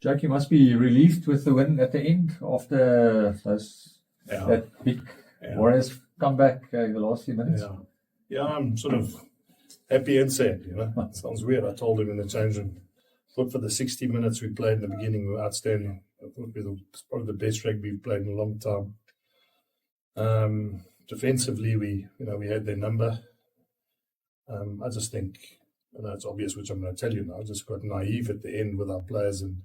Jack, you must be relieved with the win at the end after that big Warriors comeback in the last few minutes. Yeah, I'm sort of happy and sad, It sounds weird. I told him in the change room, thought for the 60 minutes we played in the beginning were outstanding. I thought it was probably the best rugby we've played in a long time. Defensively, we had their number. I just think, it's obvious, which I'm going to tell you now, I just got naive at the end with our players, and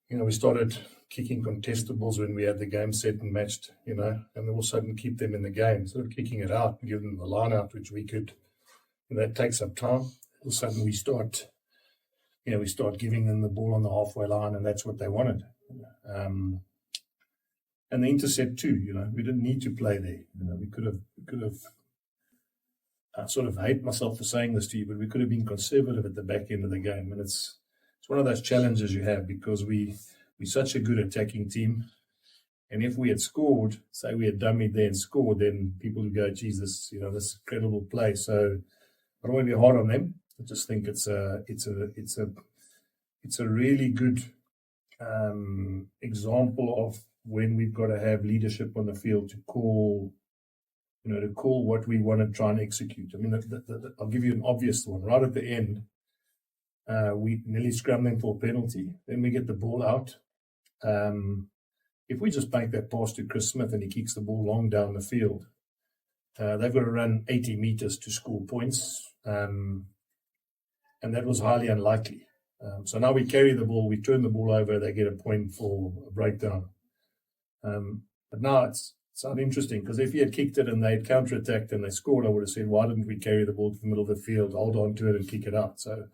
we started kicking contestables when we had the game set and matched, and all of a sudden keep them in the game. Instead of kicking it out and give them the line out, which we could, that takes up time. All of a sudden we start giving them the ball on the halfway line, and that's what they wanted. And the intercept too, we didn't need to play there. We could have. I sort of hate myself for saying this to you, but we could have been conservative at the back end of the game, and it's one of those challenges you have because we're such a good attacking team, and if we had scored, say we had dummied there and scored, then people would go, Jesus, this incredible play. So I don't want to be hard on them. I just think it's a really good example of when we've got to have leadership on the field to call what we want to try and execute. I mean, I'll give you an obvious one. Right at the end, we nearly scrammed them for a penalty. Then we get the ball out. If we just bank that pass to Chris Smith and he kicks the ball long down the field, they've got to run 80 meters to score points. And that was highly unlikely. So now we carry the ball, we turn the ball over, they get a point for a breakdown. But now it's sound interesting because if he had kicked it and they'd counterattacked and they scored, I would have said, why didn't we carry the ball to the middle of the field, hold on to it and kick it out? So,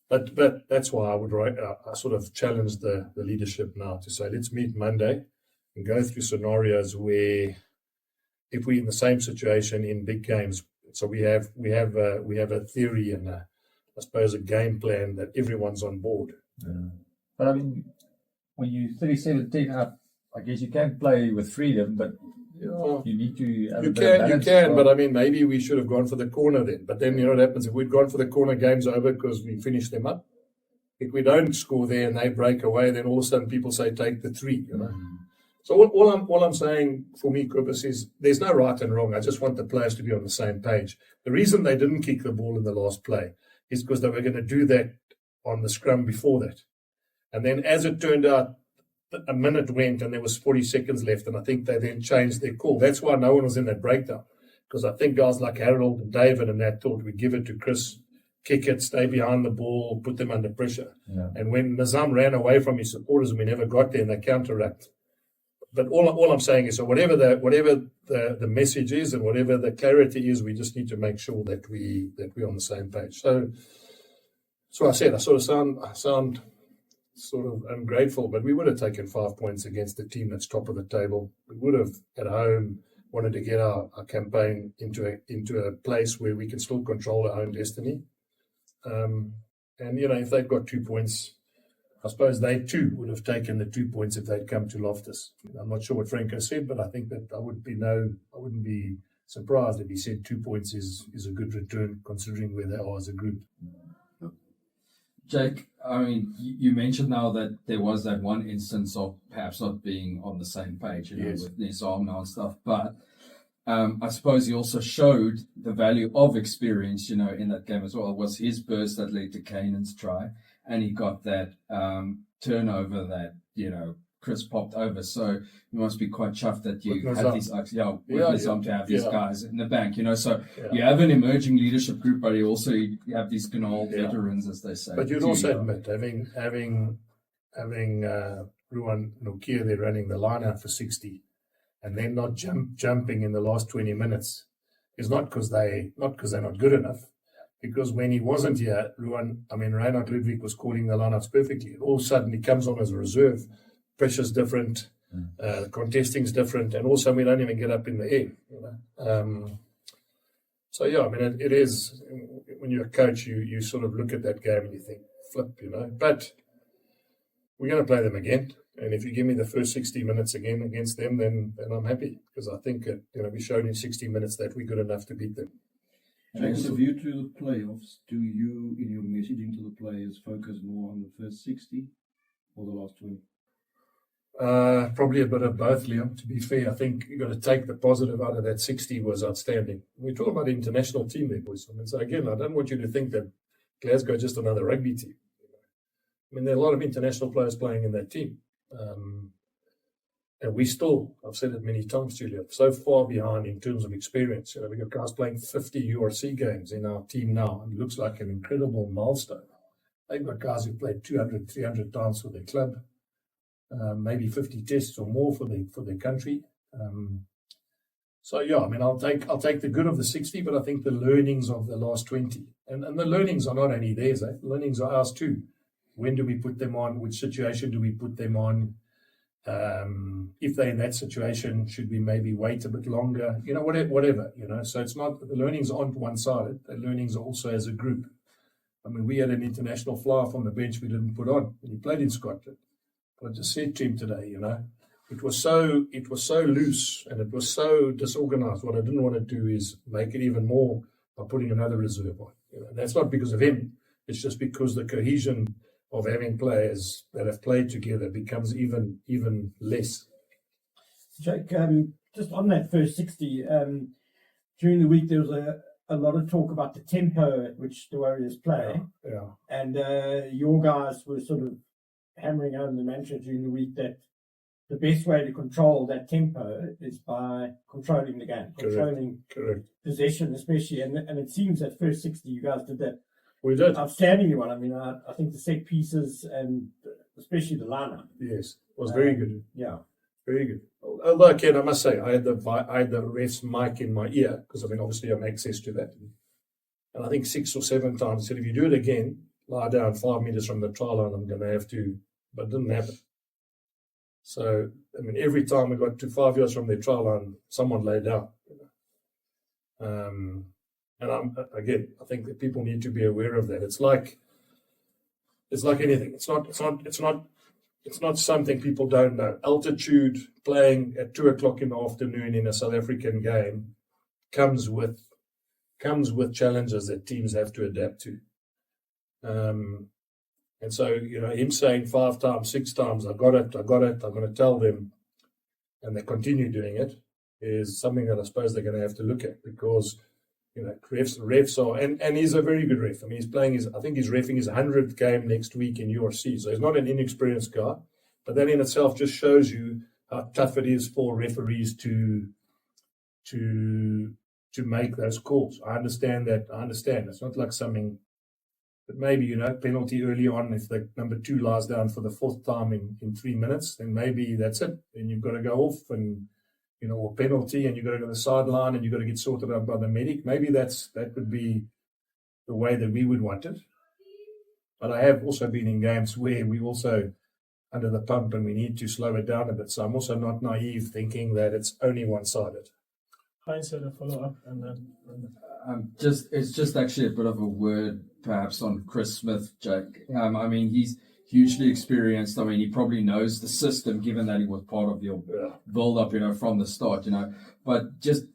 but that's why I sort of challenged the leadership now to say, let's meet Monday and go through scenarios where if we're in the same situation in big games, so we have a theory and I suppose a game plan that everyone's on board. Yeah. But I mean, when you 37-10 up, I guess you can play with freedom, but you need to have a bit of balance. You can, but I mean, maybe we should have gone for the corner then. But then, what happens if we'd gone for the corner, game's over because we finished them up. If we don't score there and they break away, then all of a sudden people say, take the 3, So all I'm saying for me, Kobus, is there's no right and wrong. I just want the players to be on the same page. The reason they didn't kick the ball in the last play is because they were going to do that on the scrum before that. And then as it turned out, a minute went and there was 40 seconds left, and I think they then changed their call. That's why no one was in that breakdown, because I think guys like Harold and David and that thought we'd give it to Chris, kick it, stay behind the ball, put them under pressure. Yeah. And when Nizam ran away from his supporters and we never got there, and they counteract. But all I'm saying is, so whatever the message is and whatever the clarity is, we just need to make sure that we're on the same page. So I said I sort of sound sort of ungrateful, but we would have taken 5 points against the team that's top of the table. We would have at home wanted to get our campaign into a place where we can still control our own destiny. And if they've got 2 points, I suppose they too would have taken the 2 points if they'd come to Loftus. I'm not sure what Franco said, but I think that I wouldn't be surprised if he said 2 points is a good return considering where they are as a group. Jake, I mean, you mentioned now that there was that one instance of perhaps not being on the same page, yes, with Nizam now and stuff, but I suppose he also showed the value of experience, in that game as well. It was his burst that led to Kanan's try, and he got that turnover that, Chris popped over. So you must be quite chuffed that you had these, to have these guys in the bank, So you have an emerging leadership group, but you have these good old veterans, as they say. But you'd also admit, having Ruan Nokia there running the line out for 60, and then not jumping in the last 20 minutes is not because they're not good enough. Because when he wasn't here, Reinhard Ludwig was calling the lineouts perfectly. All of a sudden, he comes on as a reserve. Pressure's different, contesting's different, and also we don't even get up in the air. It is, when you're a coach, you sort of look at that game and you think, flip, But we're going to play them again, and if you give me the first 60 minutes again against them, then I'm happy, because I think we showed in 60 minutes that we're good enough to beat them. Takes a view to the playoffs. Do you, in your messaging to the players, focus more on the first 60 or the last 20? Probably a bit of both, Liam. To be fair, I think you've got to take the positive out of that 60 was outstanding. We talk about the international team there, boys. I mean, so again, I don't want you to think that Glasgow is just another rugby team. I mean, there are a lot of international players playing in that team. And we still, I've said it many times, Julia, so far behind in terms of experience. We've got guys playing 50 URC games in our team now. It looks like an incredible milestone. They've got guys who played 200, 300 times for their club. Maybe 50 tests or more for their country. So yeah, I mean, I'll take the good of the 60, but I think the learnings of the last 20, and the learnings are not only theirs, the learnings are ours too. When do we put them on? Which situation do we put them on? If they're in that situation, should we maybe wait a bit longer? Whatever. So it's not, the learnings aren't one-sided. The learnings are also as a group. I mean, we had an international flyer from the bench we didn't put on when he played in Scotland. I just said to him today, it was so loose and it was so disorganized. What I didn't want to do is make it even more by putting another reserve on. That's not because of him. It's just because the cohesion of having players that have played together becomes even less. Jake, just on that first 60, during the week there was a lot of talk about the tempo at which the Warriors play. Yeah. And your guys were sort of hammering home the mantra during the week that the best way to control that tempo is by controlling the game, controlling possession especially. And it seems that first 60 you guys did that. We did. Outstandingly well. I mean, I think the set pieces and especially the lineup. Yes, was very good. Yeah. Very good. Although, again, I must say, I had the ref's mic in my ear because, I mean, obviously I have access to that. And I think 6 or 7 times I said, if you do it again, lie down 5 meters from the try line, I'm going to have to, but it didn't happen. So, I mean, every time we got to 5 yards from the try line, someone lay down. And I think that people need to be aware of that. It's like anything. It's not something people don't know. Altitude, playing at 2:00 in the afternoon in a South African game, comes with challenges that teams have to adapt to. And so, him saying 5 times, 6 times, I got it, I'm going to tell them, and they continue doing it, is something that I suppose they're going to have to look at because, refs are, and he's a very good ref. I mean, I think he's reffing his 100th game next week in URC, so he's not an inexperienced guy, but that in itself just shows you how tough it is for referees to make those calls. I understand that. It's not like something that maybe, penalty early on, if the number 2 lies down for the 4th time in 3 minutes, then maybe that's it. Then you've got to go off and, or penalty, and you've got to go to the sideline and you've got to get sorted out by the medic. Maybe that would be the way that we would want it. But I have also been in games where we also under the pump and we need to slow it down a bit. So I'm also not naive thinking that it's only one-sided. Heinz had a follow-up and then... It's just actually a bit of a word perhaps on Chris Smith, Jake. I mean, he's hugely experienced. I mean, he probably knows the system given that he was part of your build-up, from the start, but just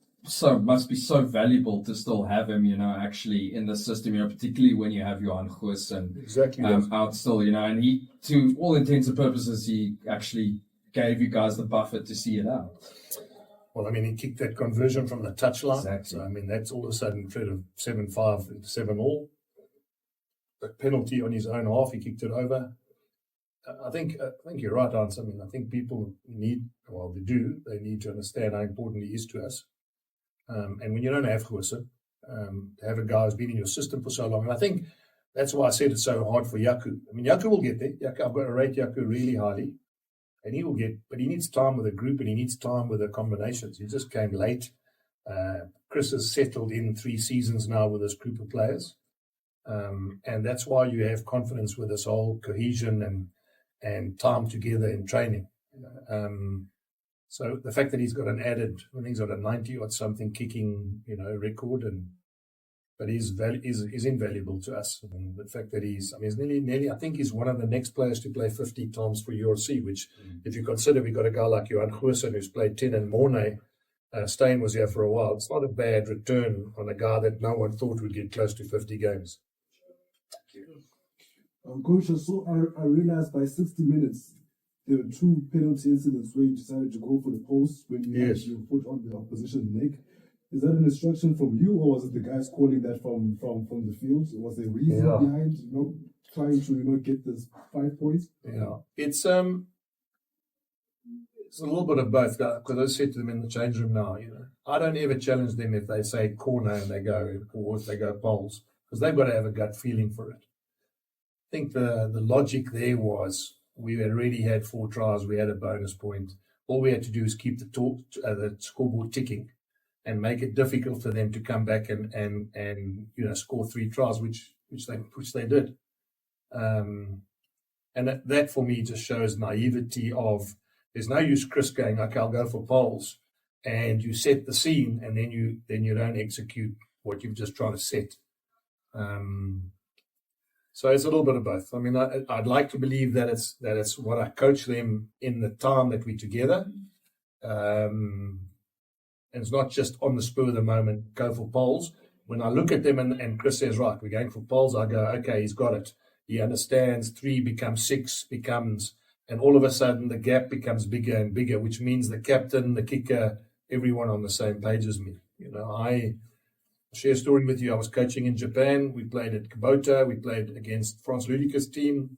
must be so valuable to still have him, actually in the system, particularly when you have your Angus and out still, and he, to all intents and purposes, he actually gave you guys the buffer to see it out. Well, I mean, he kicked that conversion from the touchline. Exactly. So, I mean, that's all of a sudden instead of 7-5 into 7-all. The penalty on his own half, he kicked it over. I think you're right, Hans. I mean, I think people they need to understand how important he is to us. And when you don't have Gosen, to have a guy who's been in your system for so long, and I think that's why I said it's so hard for Yaku. I mean, Yaku will get there. I've got to rate Yaku really highly. And he will but he needs time with a group and he needs time with the combinations. He just came late. Chris has settled in 3 seasons now with this group of players. And that's why you have confidence with this whole cohesion and time together in training. So the fact that he's got an added, I think he's got a 90 or something kicking, record, but is invaluable to us. And the fact that he's nearly, I think he's one of the next players to play 50 times for URC, which if you consider we've got a guy like Johan Goosen who's played 10 and Mornay, Steyn was here for a while. It's not a bad return on a guy that no one thought would get close to 50 games. Coach, I realized by 60 minutes there were 2 penalty incidents where you decided to go for the post when you had your foot on the opposition neck. Is that an instruction from you, or was it the guys calling that from the field? Was there a reason behind trying to get this 5 points? Yeah, it's a little bit of both. Because I said to them in the change room now, I don't ever challenge them if they say corner and they go, or if they go poles, because they've got to have a gut feeling for it. I think the logic there was we had already had 4 tries, we had a bonus point. All we had to do is keep the scoreboard ticking and make it difficult for them to come back and score 3 tries, which they did. And that for me just shows naivety of there's no use Chris going, okay, I'll go for poles, and you set the scene and then you don't execute what you've just tried to set. So it's a little bit of both. I mean, I'd like to believe that it's what I coach them in the time that we're together. And it's not just on the spur of the moment, go for poles. When I look at them and Chris says, right, we're going for poles, I go, okay, he's got it. He understands 3 becomes 6, and all of a sudden the gap becomes bigger and bigger, which means the captain, the kicker, everyone on the same page as me. I share a story with you. I was coaching in Japan. We played at Kubota. We played against Franz Ludiker's team.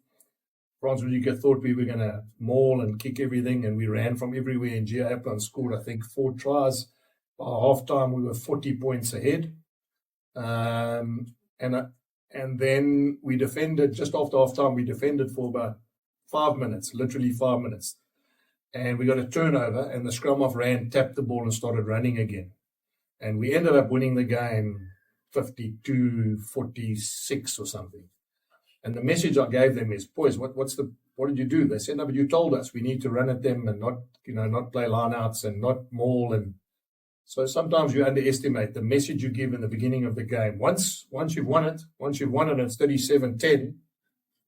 Franz Riekert thought we were going to maul and kick everything, and we ran from everywhere. And Gia Aplan scored, I think, 4 tries. By halftime, we were 40 points ahead. And then we defended, just after halftime, we defended for about 5 minutes, literally 5 minutes. And we got a turnover, and the scrum off ran, tapped the ball, and started running again. And we ended up winning the game 52-46 or something. And the message I gave them is, boys, what did you do? They said, no, but you told us we need to run at them and not play lineouts and not maul. And so sometimes you underestimate the message you give in the beginning of the game. Once you've won it, and it's 37-10,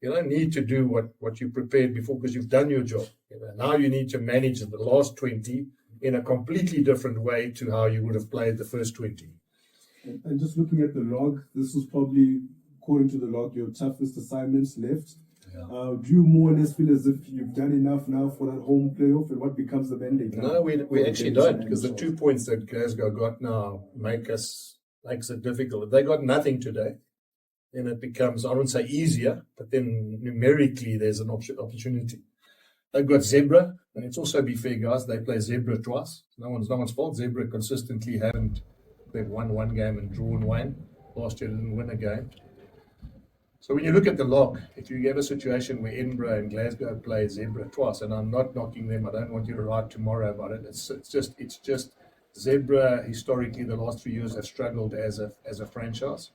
you don't need to do what you prepared before because you've done your job. Now you need to manage the last 20 in a completely different way to how you would have played the first 20. And just looking at the log, this was probably, according to the log, your toughest assignments left. Yeah. Do you more or less feel as if you've done enough now for that home playoff, and what becomes the mandate? No, we actually don't, because the 2 points that Glasgow got now makes it difficult. If they got nothing today, then it becomes, I wouldn't say easier, but then numerically there's an opportunity. They've got Zebra, and it's also, be fair, guys, they play Zebra twice. No one's fault. Zebra consistently they've won 1 game and drawn 1. Last year didn't win a game. So when you look at the log, if you have a situation where Edinburgh and Glasgow play Zebra twice, and I'm not knocking them, I don't want you to write tomorrow about it. It's just Zebra historically the last 3 years have struggled as a franchise.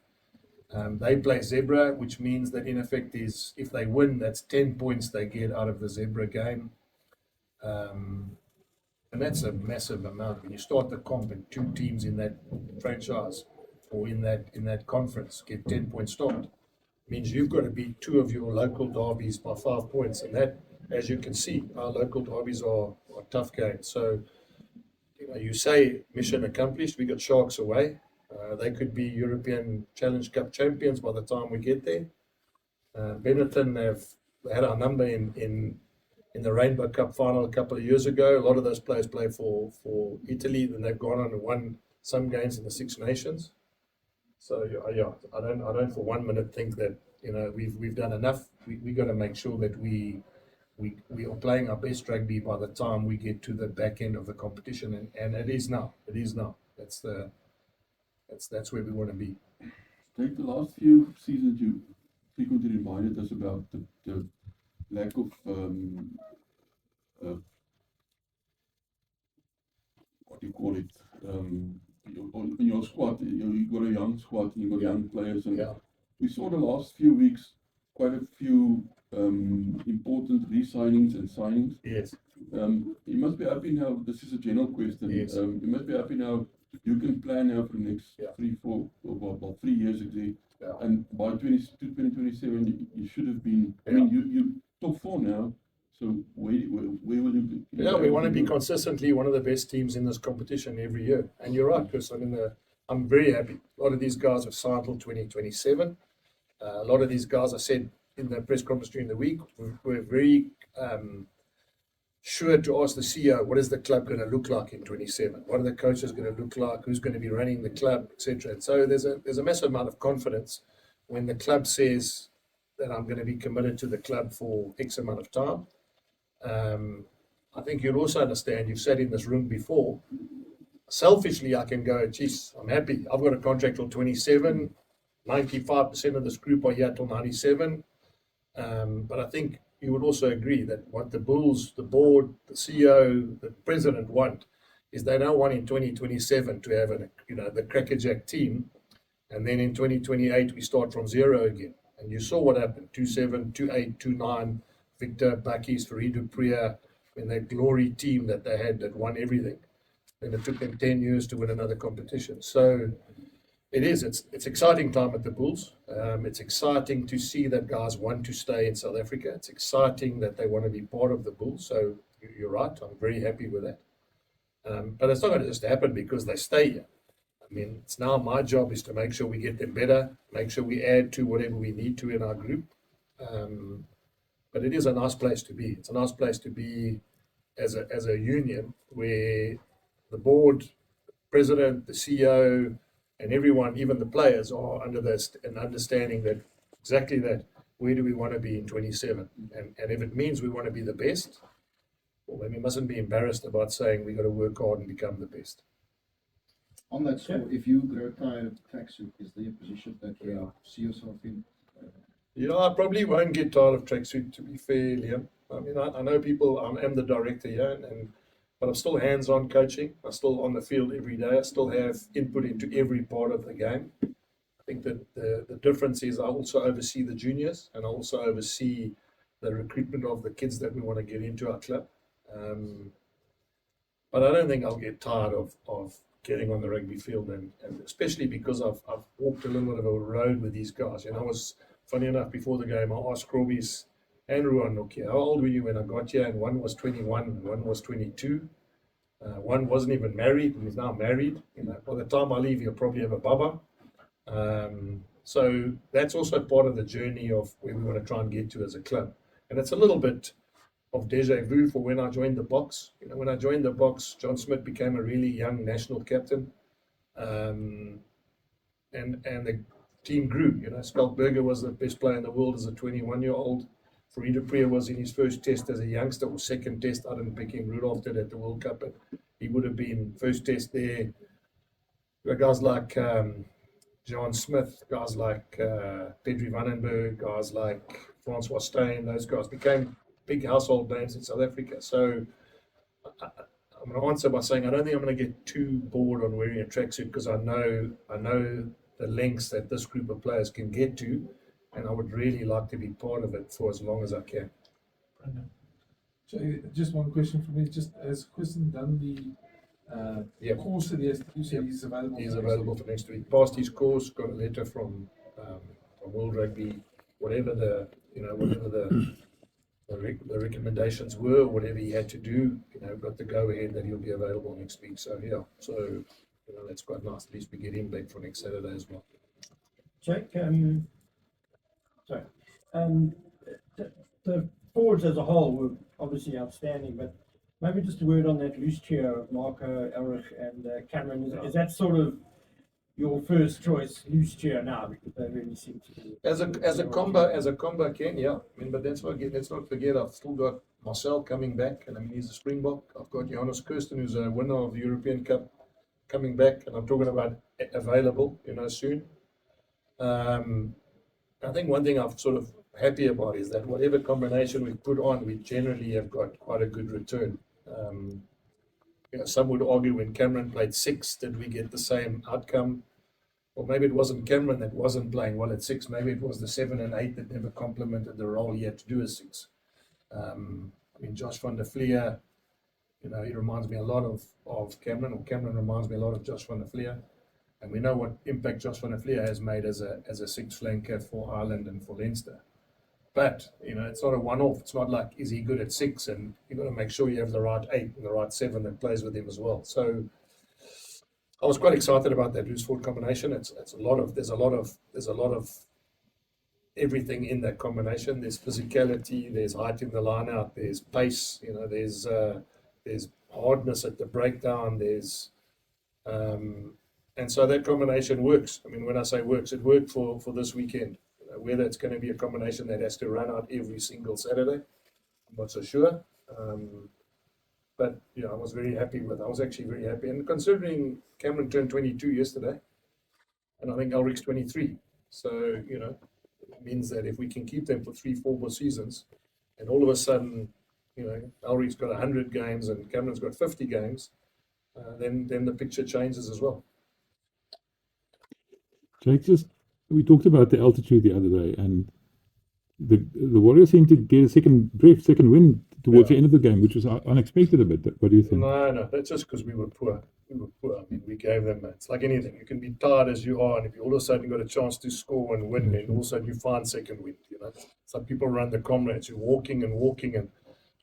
They play Zebra, which means that in effect is if they win, that's 10 points they get out of the Zebra game. And that's a massive amount. When you start the comp and 2 teams in that franchise or in that conference get 10 points stopped, means you've got to beat 2 of your local derbies by 5 points. And that, as you can see, our local derbies are tough games. So, you say mission accomplished. We got Sharks away. They could be European Challenge Cup champions by the time we get there. Benetton have had our number in the Rainbow Cup final a couple of years ago. A lot of those players play for Italy, then they've gone on and won some games in the Six Nations. So yeah, I don't for 1 minute think that we've done enough. We got to make sure that we are playing our best rugby by the time we get to the back end of the competition, and it is now. That's where we want to be. Take the last few seasons, you frequently reminded us about the lack of what do you call it? In your squad, you got a young squad, you got young players, and we saw the last few weeks quite a few important re-signings and signings. Yes. You must be happy now. This is a general question. Yes. You must be happy now. You can plan now for the next 3 years exactly. Yeah. And by 2027, you should have been. I mean, you top 4 now. So where will you be? Yeah, we want to be consistently one of the best teams in this competition every year. And you're right, Chris. I mean, I'm very happy. A lot of these guys have signed till 2027. A lot of these guys, I said in the press conference during the week, we're very sure to ask the CEO, what is the club going to look like in 27? What are the coaches going to look like? Who's going to be running the club, etc. And so there's a massive amount of confidence when the club says that I'm going to be committed to the club for X amount of time. I think you'll also understand, you've sat in this room before, selfishly I can go, geez, I'm happy. I've got a contract till 27, 95% of this group are here till 97. But I think you would also agree that what the Bulls, the board, the CEO, the president want is they don't want in 2027 to have the crackerjack team, and then in 2028 we start from zero again. And you saw what happened: 2-7, 2-8, 2-9. Victor, Bakkies, Farid Dupriya, in that glory team that they had that won everything. And it took them 10 years to win another competition. So it's exciting time at the Bulls. It's exciting to see that guys want to stay in South Africa. It's exciting that they want to be part of the Bulls. So you're right. I'm very happy with that. But it's not going to just happen because they stay here. I mean, it's now my job is to make sure we get them better, make sure we add to whatever we need to in our group. But it is a nice place to be. It's a nice place to be as a union where the board, president, the CEO, and everyone, even the players, are under this and understanding that exactly that. Where do we want to be in 27? And if it means we want to be the best, well, then we mustn't be embarrassed about saying we got to work hard and become the best. On that score, if you grow tired of tracksuit, is there a position that you see yourself in? I probably won't get tired of tracksuit, to be fair, Liam. I mean, I know people, I'm the director here, but I'm still hands-on coaching. I'm still on the field every day. I still have input into every part of the game. I think that the difference is I also oversee the juniors, and I also oversee the recruitment of the kids that we want to get into our club. But I don't think I'll get tired of getting on the rugby field, and especially because I've walked a little bit of a road with these guys. I was, funny enough, before the game, I asked Krobis and Ruan Nokia, how old were you when I got here? And one was 21 and one was 22. One wasn't even married and he's now married. By the time I leave, he'll probably have a baba. So that's also part of the journey of where we want to try and get to as a club. And it's a little bit of deja vu for when I joined the box. When I joined the box, John Smith became a really young national captain. And the team grew. Skalkberger was the best player in the world as a 21-year-old. Farid Dupriya was in his first test as a youngster, or second test. I didn't pick him. Rudolph did at the World Cup, but he would have been first test there. There are guys like John Smith, guys like Pedri Vandenberg, guys like Francois Steyn. Those guys became big household names in South Africa. So I'm going to answer by saying I don't think I'm going to get too bored on wearing a tracksuit, because I know the lengths that this group of players can get to, and I would really like to be part of it for as long as I can. So just one question for me. Just has Kristen done the course that you said he's available? He's available for next week. Passed his course, got a letter from World Rugby, whatever the recommendations were, whatever he had to do, got the go ahead that he'll be available next week. So that's quite nice. At least we get him back for next Saturday as well. Jake, the forwards as a whole were obviously outstanding, but maybe just a word on that loose trio of Marco, Elrich, and Cameron. Is that sort of your first choice loose trio now, because they really seem to be as a combo, Ken? Yeah. I mean, but let's not forget I've still got Marcel coming back, and I mean he's a Springbok. I've got Johannes Kirsten, who's a winner of the European Cup, coming back, and I'm talking about available, soon. I think one thing I'm sort of happy about is that whatever combination we put on, we generally have got quite a good return. Some would argue when Cameron played 6, did we get the same outcome? Or maybe it wasn't Cameron that wasn't playing well at 6. Maybe it was the 7 and 8 that never complemented the role he had to do as 6. Josh van der Flier, he reminds me a lot of Cameron, or Cameron reminds me a lot of Josh van der Flier. And we know what impact Josh van der Flier has made as a 6 flanker for Ireland and for Leinster. But, it's not a one-off. It's not like, is he good at 6? And you've got to make sure you have the right 8 and the right 7 that plays with him as well. So I was quite excited about that loose forward combination. There's a lot of everything in that combination. There's physicality, there's height in the line out, there's pace, there's hardness at the breakdown, and so that combination works. I mean, when I say works, it worked for this weekend. Whether it's going to be a combination that has to run out every single Saturday, I'm not so sure. But I was actually very happy. And considering Cameron turned 22 yesterday, and I think Ulrich's 23, so it means that if we can keep them for 3-4 more seasons, and all of a sudden, Ulrich's got 100 games and Cameron's got 50 games, then the picture changes as well. Jake, we talked about the altitude the other day, and the Warriors seemed to get a second win towards the end of the game, which was unexpected a bit. What do you think? No, that's just because we were poor. I mean, we gave them. It's like anything. You can be tired as you are, and if you all of a sudden got a chance to score and win, then all of a sudden you find second wind. Some people run the comrades. You're walking, and all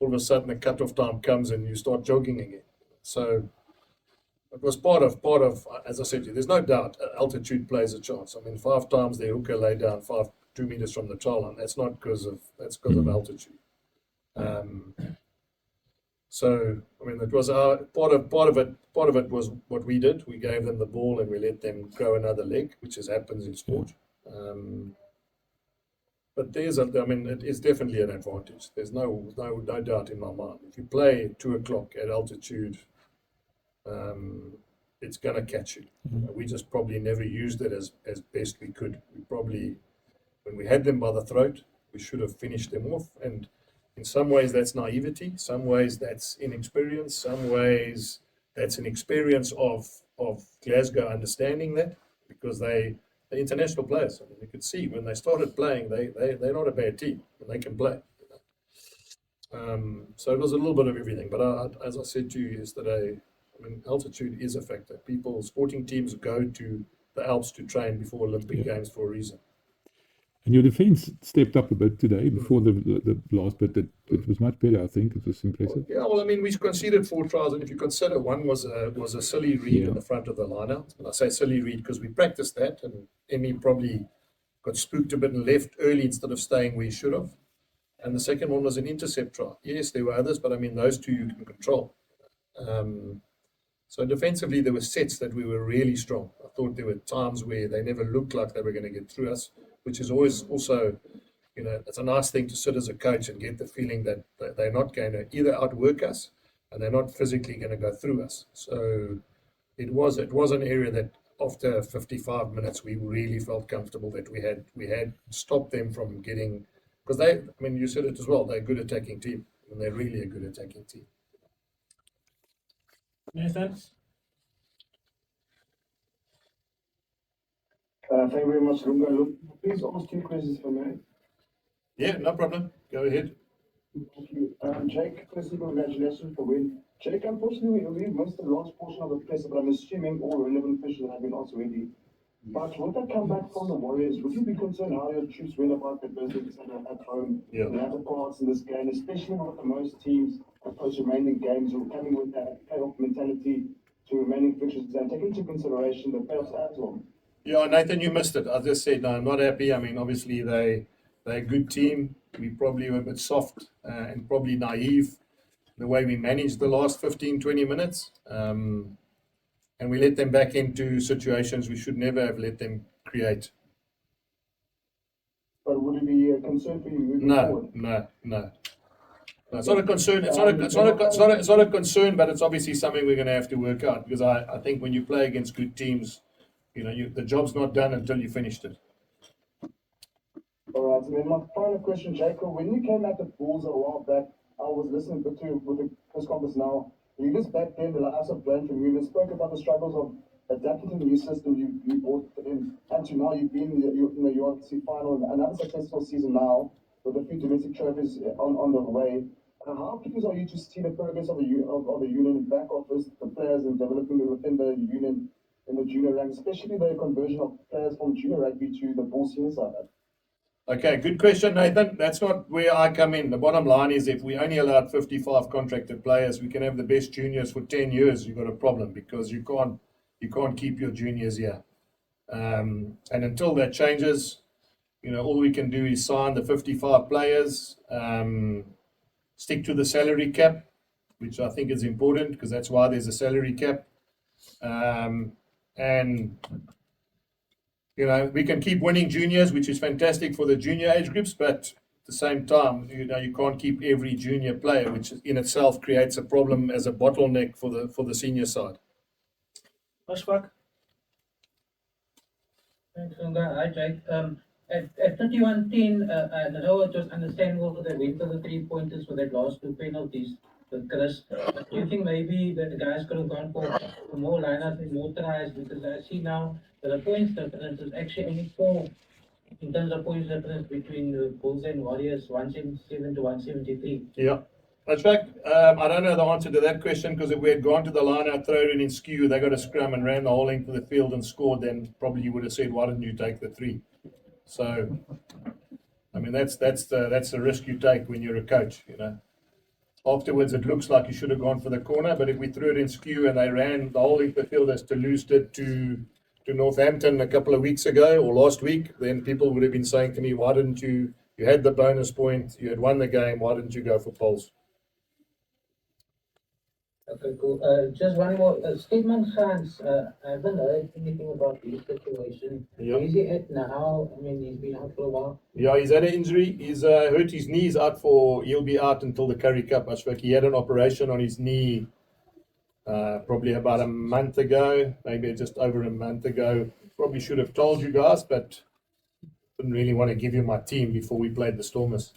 of a sudden the cut-off time comes, and you start jogging again. So it was part of. As I said to you, there's no doubt altitude plays a chance. I mean, 5 times their hooker lay down 2 meters from the try line. That's because of altitude. So I mean, it was part of it was what we did. We gave them the ball and we let them go another leg, which happens in sport. But it is definitely an advantage. There's no doubt in my mind. If you play at 2 o'clock at altitude, it's going to catch you. We just probably never used it as best we could. When we had them by the throat, we should have finished them off. And in some ways that's naivety, some ways that's inexperience, some ways that's an experience of Glasgow understanding that, because they're international players. I mean, you could see when they started playing, they're not a bad team and they can play. So it was a little bit of everything. But as I said to you yesterday, I mean, altitude is a factor. Sporting teams go to the Alps to train before Olympic Games for a reason. And your defence stepped up a bit today before the last bit. It was much better, I think. It was impressive. Yeah, well, I mean, we conceded 4 tries, and if you consider one was a silly read in the front of the line-out. And I say silly read because we practiced that, and Emmy probably got spooked a bit and left early instead of staying where he should have. And the second one was an intercept try. Yes, there were others, but I mean, those 2 you can control. So defensively, there were sets that we were really strong. I thought there were times where they never looked like they were going to get through us, which is always also, it's a nice thing to sit as a coach and get the feeling that they're not going to either outwork us and they're not physically going to go through us. So it was an area that after 55 minutes, we really felt comfortable that we had stopped them from getting, because you said it as well, they're a good attacking team, and they're really a good attacking team. Nathan? Thank you very much, Runga. Please ask 2 questions for me. Yeah, no problem. Go ahead. Thank you. Jake, firstly, congratulations for winning. Jake, unfortunately, we missed a large portion of the press, but I'm assuming all relevant questions have been asked already. But with that comeback from the Warriors, would you be concerned how your troops went about their business at home in other parts in this game, especially with the most teams approach remaining games or coming with that playoff mentality to remaining fixtures and taking into consideration the playoffs as well? Yeah, Nathan, you missed it. I just said, no, I'm not happy. I mean, obviously, they're a good team. We probably were a bit soft and probably naive the way we managed the last 15, 20 minutes. And we let them back into situations we should never have let them create. But would it be a concern for you moving forward? No. It's not a concern. It's not a concern, but it's obviously something we're going to have to work out, because I think when you play against good teams, the job's not done until you finished it. All right, and then my final question, Jacob, when you came at the Bulls a while back, I was listening to with the press conference now. Leaders back then, the likes of Blaine from you, spoke about the struggles of adapting to the new system you brought in, and to now you've been in the URC final, another successful season now with a few domestic trophies on the way. How pleased are you to see the progress of the union back office, the players, and developing within the union in the junior ranks, especially the conversion of players from junior rugby to the Bulls senior side? Okay, good question, Nathan. That's not where I come in. The bottom line is, if we only allowed 55 contracted players, we can have the best juniors for 10 years. You've got a problem, because you can't keep your juniors here. And until that changes, all we can do is sign the 55 players, stick to the salary cap, which I think is important because that's why there's a salary cap. And we can keep winning juniors, which is fantastic for the junior age groups, but at the same time, you can't keep every junior player, which in itself creates a problem as a bottleneck for the senior side. Ashfaq? Thanks, Lunga. Hi, Jake. At 31-10, I know it was understandable for the win for the 3-pointers for that last 2 penalties. But Chris, do you think maybe that the guys could have gone for more lineups and more tries? Because I see now that the points difference is actually only 4 in terms of points difference between the Bulls and Warriors, 177 to 173. Yeah. In fact, I don't know the answer to that question because if we had gone to the line out, thrown it in skew, they got a scrum and ran the whole length of the field and scored, then probably you would have said, why didn't you take the 3? So, I mean, that's the risk you take when you're a coach, Afterwards, it looks like you should have gone for the corner, but if we threw it in skew and they ran the whole length of the field as Toulouse did to Northampton a couple of weeks ago or last week, then people would have been saying to me, why didn't you had the bonus point, you had won the game, why didn't you go for poles? Okay, cool. Just one more. Stephen Hans, I haven't heard anything about his situation. Yeah. Where is he at now? I mean, he's been out for a while. Yeah, he's had an injury. He's hurt his knees he'll be out until the Currie Cup. I suppose he had an operation on his knee probably about a month ago, maybe just over a month ago. Probably should have told you guys, but didn't really want to give you my team before we played the Stormers.